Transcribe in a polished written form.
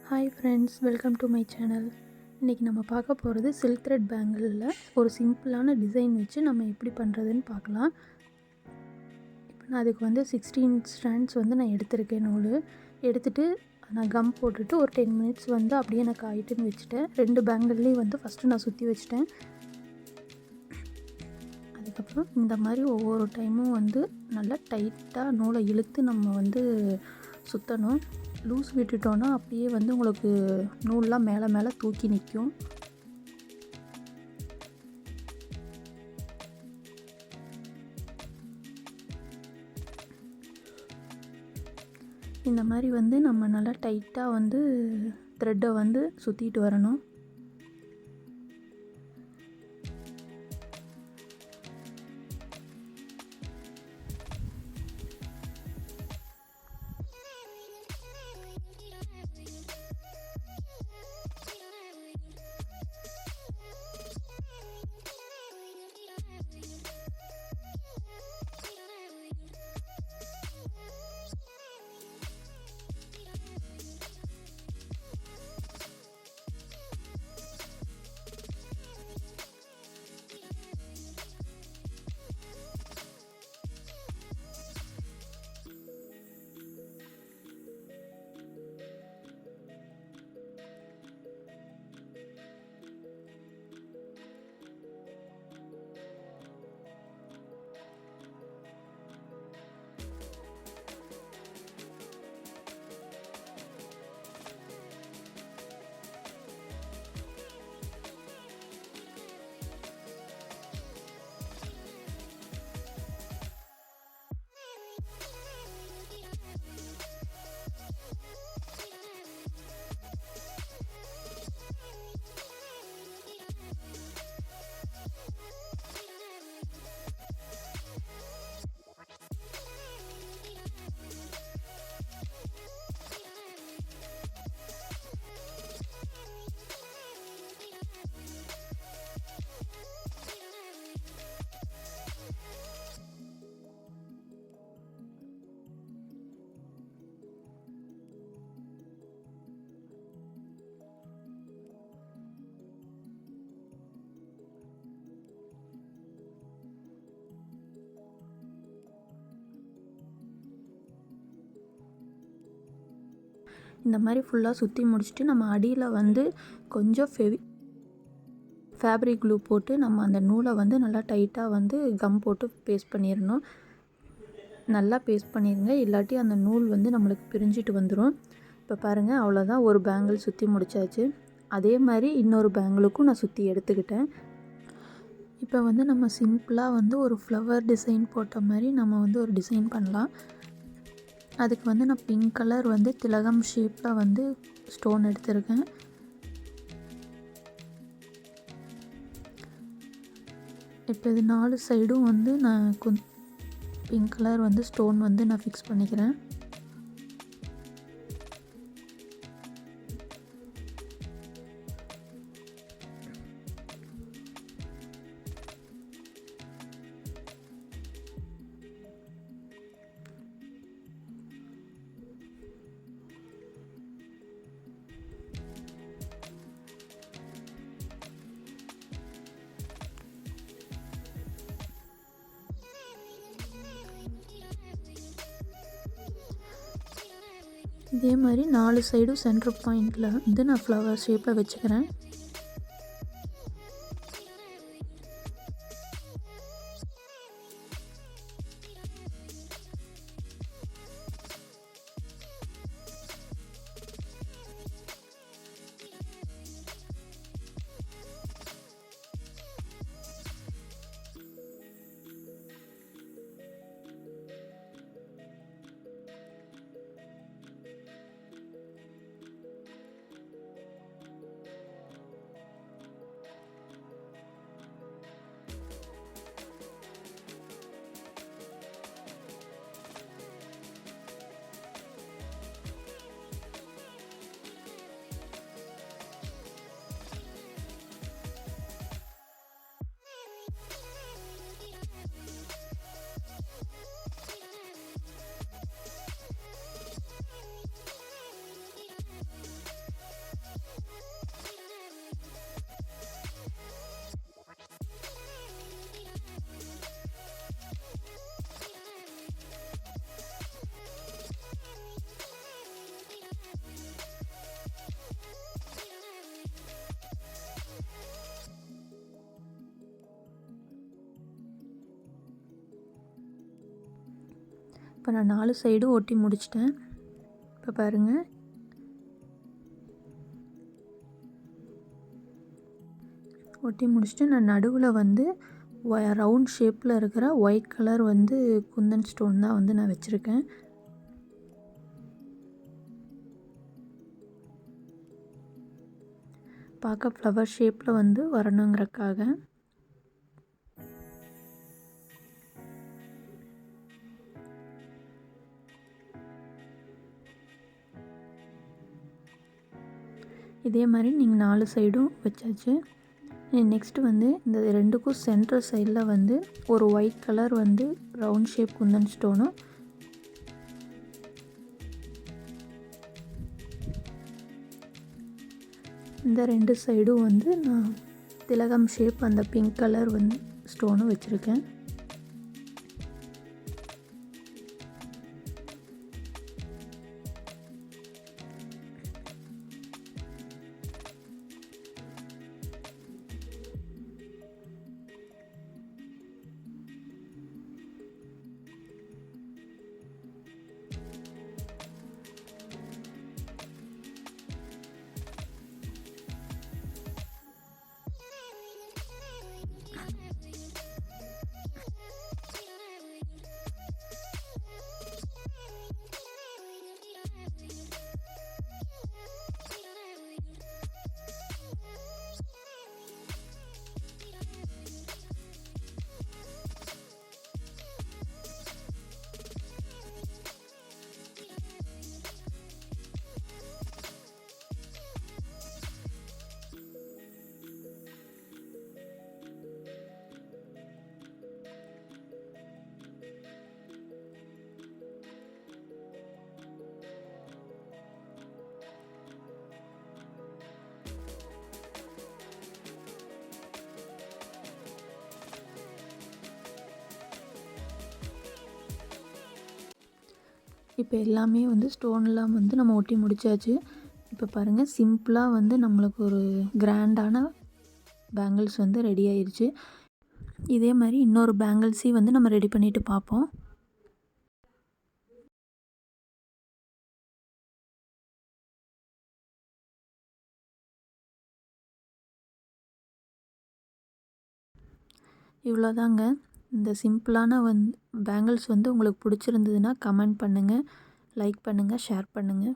Hi friends, welcome to my channel. இன்றைக்கி நம்ம பார்க்க போகிறது சில்க் த்ரெட் பேங்கிளில் ஒரு சிம்பிளான டிசைன் வச்சு நம்ம எப்படி பண்ணுறதுன்னு பார்க்கலாம். இப்போ நான் அதுக்கு 16 ஸ்ட்ராண்ட்ஸ் நான் எடுத்திருக்கேன். நூல் எடுத்துகிட்டு நான் கம் போட்டுட்டு ஒரு 10 மினிட்ஸ் அப்படியே நான் காயிட்டுன்னு வச்சுட்டேன். 2 பேங்கிள்லேயும் ஃபஸ்ட்டு நான் சுற்றி வச்சுட்டேன். அதுக்கப்புறம் இந்த மாதிரி ஒவ்வொரு டைமும் நல்லா டைட்டாக நூலை இழுத்து நம்ம சுற்றணும். லூஸ் விட்டுட்டோன்னா அப்படியே உங்களுக்கு நூல்லாம் மேலே மேலே தூக்கி நிற்கும். இந்த மாதிரி நம்ம நல்லா டைட்டாக த்ரெட்டை சுற்றிட்டு வரணும். இந்த மாதிரி ஃபுல்லாக சுற்றி முடிச்சுட்டு நம்ம அடியில் கொஞ்சம் ஃபேப்ரிக் க்ளூ போட்டு நம்ம அந்த நூலை நல்லா டைட்டாக கம் போட்டு பேஸ்ட் பண்ணிடணும். நல்லா பேஸ்ட் பண்ணிடுங்க, இல்லாட்டி அந்த நூல் நம்மளுக்கு பிரிஞ்சிட்டு வந்துடும். இப்போ பாருங்கள், அவ்வளோதான், ஒரு பேங்கிள் சுற்றி முடித்தாச்சு. அதே மாதிரி இன்னொரு பேங்கிளுக்கும் நான் சுற்றி எடுத்துக்கிட்டேன். இப்போ நம்ம சிம்பிளாக ஒரு ஃப்ளவர் டிசைன் போட்ட மாதிரி நம்ம ஒரு டிசைன் பண்ணலாம். அதுக்கு நான் பிங்க் கலர் திலகம் ஷேப்பில் ஸ்டோன் எடுத்திருக்கேன். இப்போ இது 4 சைடும் நான் பிங்க் கலர் ஸ்டோன் நான் ஃபிக்ஸ் பண்ணிக்கிறேன். இதே மாதிரி 4 சைடும் சென்டர் பாயிண்டில் நான் ஃப்ளவர் ஷேப்பில் வச்சுக்கிறேன். இப்போ நான் 4 சைடும் ஒட்டி முடிச்சிட்டேன். இப்போ பாருங்கள், ஒட்டி முடிச்சுட்டு நான் நடுவில் வந்து ரவுண்ட் ஷேப்பில் இருக்கிற ஒயிட் கலர் வந்து குந்தன் ஸ்டோன் தான் வந்து நான் வச்சுருக்கேன். பார்க்க ஃப்ளவர் ஷேப்பில் வந்து வரணுங்கிறக்காக. இதே மாதிரி நீங்கள் 4 சைடும் வச்சாச்சு. நெக்ஸ்ட்டு வந்து இந்த 2க்கும் சென்டர் சைடில் வந்து ஒரு ஒயிட் கலர் வந்து ரவுண்ட் ஷேப் குந்தன் ஸ்டோனும், இந்த 2 சைடும் வந்து நான் திலகம் ஷேப் அந்த பிங்க் கலர் வந்து ஸ்டோனும் வச்சுருக்கேன். இப்போ எல்லாமே வந்து ஸ்டோன்லாம் வந்து நம்ம ஒட்டி முடிச்சாச்சு. இப்போ பாருங்கள், சிம்பிளாக வந்து நம்மளுக்கு ஒரு கிராண்டான பேங்கிள்ஸ் வந்து ரெடி ஆயிடுச்சு. இதே மாதிரி இன்னொரு பேங்கிள்ஸையும் வந்து நம்ம ரெடி பண்ணிவிட்டு பார்ப்போம். இவ்வளோதாங்க. இந்த சிம்பிளான பேங்கிள்ஸ் வந்து உங்களுக்கு பிடிச்சிருந்ததுன்னா கமெண்ட் பண்ணுங்கள், லைக் பண்ணுங்கள், ஷேர் பண்ணுங்கள்.